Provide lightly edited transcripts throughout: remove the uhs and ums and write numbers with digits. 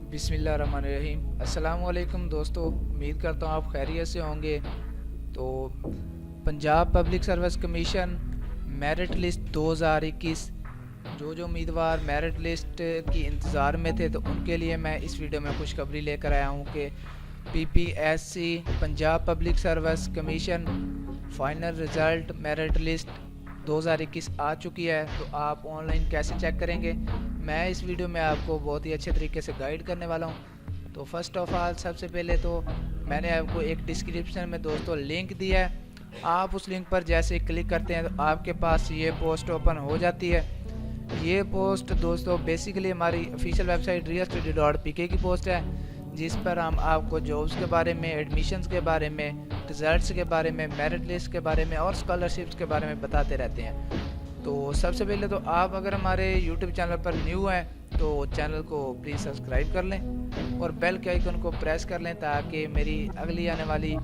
बिस्मिल्लाहिर्रहमानिर्रहीम। अस्सलाम वालेकुम दोस्तों, उम्मीद करता हूँ आप खैरियत से होंगे। तो Punjab public service commission merit list 2021, जो उम्मीदवार मेरिट लिस्ट की इंतज़ार में थे, तो उनके लिए मैं इस वीडियो में खुशखबरी लेकर आया हूँ कि PPSC Punjab public service commission final result merit list 2021 आ चुकी है। तो आप ऑनलाइन कैसे चेक करेंगे, मैं इस वीडियो में आपको बहुत ही अच्छे तरीके से गाइड करने वाला हूँ। तो फर्स्ट ऑफ ऑल, सबसे पहले तो मैंने आपको एक डिस्क्रिप्शन में दोस्तों लिंक दिया है। आप उस लिंक पर जैसे क्लिक करते हैं तो आपके पास ये पोस्ट ओपन हो जाती है। ये पोस्ट दोस्तों बेसिकली हमारी ऑफिशियल वेबसाइट riyastudy.pk की पोस्ट है, जिस पर हम आपको जॉब्स के बारे में, एडमिशन्स के बारे में, रिजल्ट्स के बारे में, मेरिट लिस्ट के बारे में और स्कॉलरशिप्स के बारे में बताते रहते हैं। तो सबसे पहले तो आप अगर हमारे यूट्यूब चैनल पर न्यू हैं तो चैनल को प्लीज़ सब्सक्राइब कर लें और बेल के आइकन को प्रेस कर लें, ताकि मेरी अगली आने वाली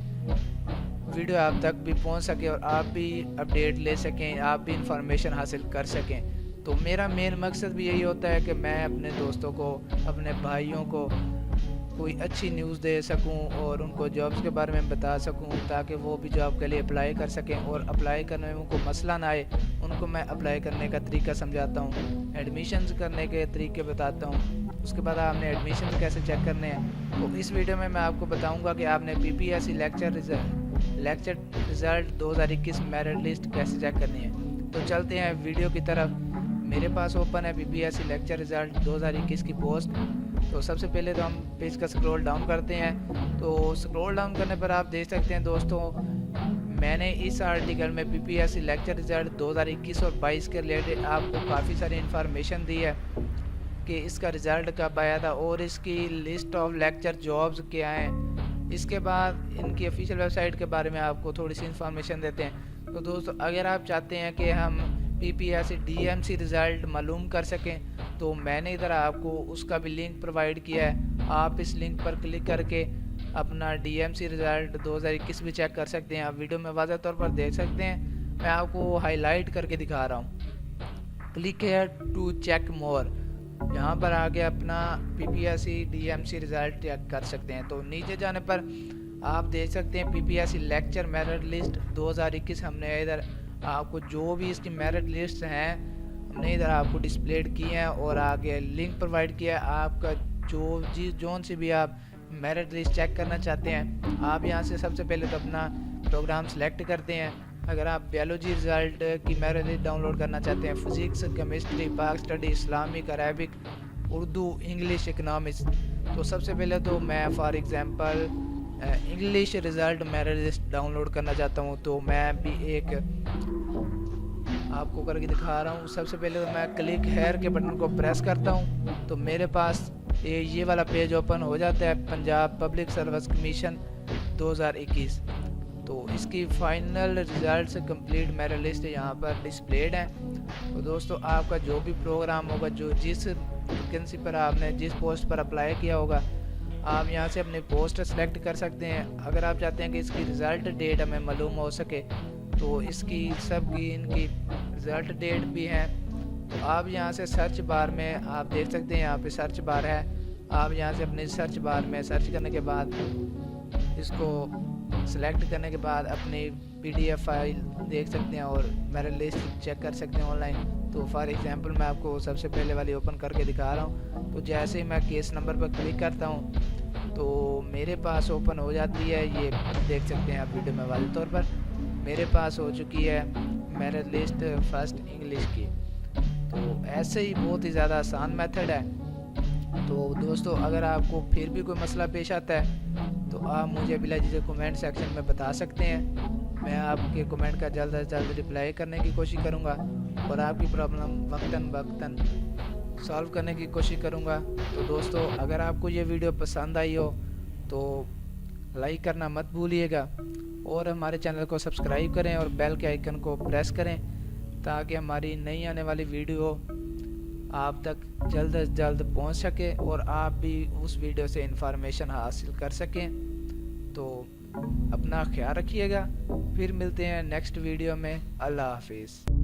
वीडियो आप तक भी पहुंच सके और आप भी अपडेट ले सकें, आप भी इंफॉर्मेशन हासिल कर सकें। तो मेरा मेन मकसद भी यही होता है कि मैं अपने दोस्तों को, अपने भाइयों को कोई अच्छी न्यूज़ दे सकूं और उनको जॉब्स के बारे में बता सकूं, ताकि वो भी जॉब के लिए अप्लाई कर सकें और अप्लाई करने में उनको मसला ना आए। उनको मैं अप्लाई करने का तरीका समझाता हूं, एडमिशन्स करने के तरीके बताता हूं। उसके बाद आपने एडमिशन कैसे चेक करने हैं, तो इस वीडियो में मैं आपको बताऊंगा कि आपने PPSC lecture result 2021 merit list कैसे चेक करनी है। तो चलते हैं वीडियो की तरफ। मेरे पास ओपन है पीपीएससी लेक्चर रिज़ल्ट 2021 की पोस्ट। तो सबसे पहले तो हम पेज का स्क्रॉल डाउन करते हैं। तो स्क्रॉल डाउन करने पर आप देख सकते हैं दोस्तों, मैंने इस आर्टिकल में पीपीएससी लेक्चर रिज़ल्ट 2021 और 22 के रिलेटेड आपको काफ़ी सारी इन्फॉर्मेशन दी है कि इसका रिज़ल्ट कब आया था और इसकी लिस्ट ऑफ लेक्चर जॉब्स क्या हैं। इसके बाद इनकी ऑफिशियल वेबसाइट के बारे में आपको थोड़ी सी इन्फॉर्मेशन देते हैं। तो दोस्तों, अगर आप चाहते हैं कि हम पीपीएससी डीएमसी रिज़ल्ट मालूम कर सकें, तो मैंने इधर आपको उसका भी लिंक प्रोवाइड किया है। आप इस लिंक पर क्लिक करके अपना डीएमसी रिज़ल्ट 2021 भी चेक कर सकते हैं। आप वीडियो में वाज़ह तौर पर देख सकते हैं, मैं आपको हाईलाइट करके दिखा रहा हूँ। क्लिक है टू चेक मोर, यहाँ पर आगे अपना पीपीएससी डीएमसी रिज़ल्ट चेक कर सकते हैं। तो नीचे जाने पर आप देख सकते हैं पीपीएससी लेक्चर मेरिट लिस्ट 2021। हमने इधर आपको जो भी इसकी मेरिट लिस्ट हैं हमने इधर आपको डिस्प्लेड किए हैं और आगे लिंक प्रोवाइड किया है। आपका जोन से भी आप मेरिट लिस्ट चेक करना चाहते हैं, आप यहाँ से सबसे पहले तो अपना प्रोग्राम सेलेक्ट करते हैं। अगर आप बायोलॉजी रिज़ल्ट की मेरिट लिस्ट डाउनलोड करना चाहते हैं, फिज़िक्स, केमिस्ट्री, पाक study, Islamic, Arabic, Urdu, English, economics, तो सबसे पहले तो मैं for example English result merit list download करना चाहता हूँ। तो मैं भी एक आपको करके दिखा रहा हूँ। सबसे पहले तो मैं क्लिक हेयर के बटन को प्रेस करता हूँ, तो मेरे पास ये वाला पेज ओपन हो जाता है, पंजाब पब्लिक सर्विस कमीशन 2021। तो इसकी फाइनल रिज़ल्ट से कंप्लीट मेरिट लिस्ट यहाँ पर डिस्प्लेड है। तो दोस्तों, आपका जो भी प्रोग्राम होगा, जो जिस वैकेंसी पर आपने जिस पोस्ट पर अप्लाई किया होगा, आप यहाँ से अपनी पोस्ट सेलेक्ट कर सकते हैं। अगर आप चाहते हैं कि इसकी रिज़ल्ट डेट हमें मालूम हो सके, तो इसकी सबकी इनकी रिज़ल्ट डेट भी है। तो आप यहाँ से सर्च बार में आप देख सकते हैं, यहाँ पे सर्च बार है। आप यहाँ से अपने सर्च बार में सर्च करने के बाद इसको सेलेक्ट करने के बाद अपनी पीडीएफ फाइल देख सकते हैं और मेरिट लिस्ट चेक कर सकते हैं ऑनलाइन। तो फॉर एग्जांपल मैं आपको सबसे पहले वाली ओपन करके दिखा रहा हूँ। तो जैसे ही मैं केस नंबर पर क्लिक करता हूँ तो मेरे पास ओपन हो जाती है, ये देख सकते हैं आप वीडियो में वाले तौर पर मेरे पास हो चुकी है मेरिट लिस्ट फर्स्ट इंग्लिश की। तो ऐसे ही बहुत ही ज़्यादा आसान मेथड है। तो दोस्तों, अगर आपको फिर भी कोई मसला पेश आता है तो आप मुझे बिला झिझक कमेंट सेक्शन में बता सकते हैं। मैं आपके कमेंट का जल्द से जल्द रिप्लाई करने की कोशिश करूंगा और आपकी प्रॉब्लम वक्तन वक्तन सॉल्व करने की कोशिश करूंगा। तो दोस्तों, अगर आपको ये वीडियो पसंद आई हो तो लाइक करना मत भूलिएगा और हमारे चैनल को सब्सक्राइब करें और बेल के आइकन को प्रेस करें, ताकि हमारी नई आने वाली वीडियो आप तक जल्द से जल्द पहुंच सके और आप भी उस वीडियो से इन्फॉर्मेशन हासिल कर सकें। तो अपना ख्याल रखिएगा, फिर मिलते हैं नेक्स्ट वीडियो में। अल्लाह हाफिज़।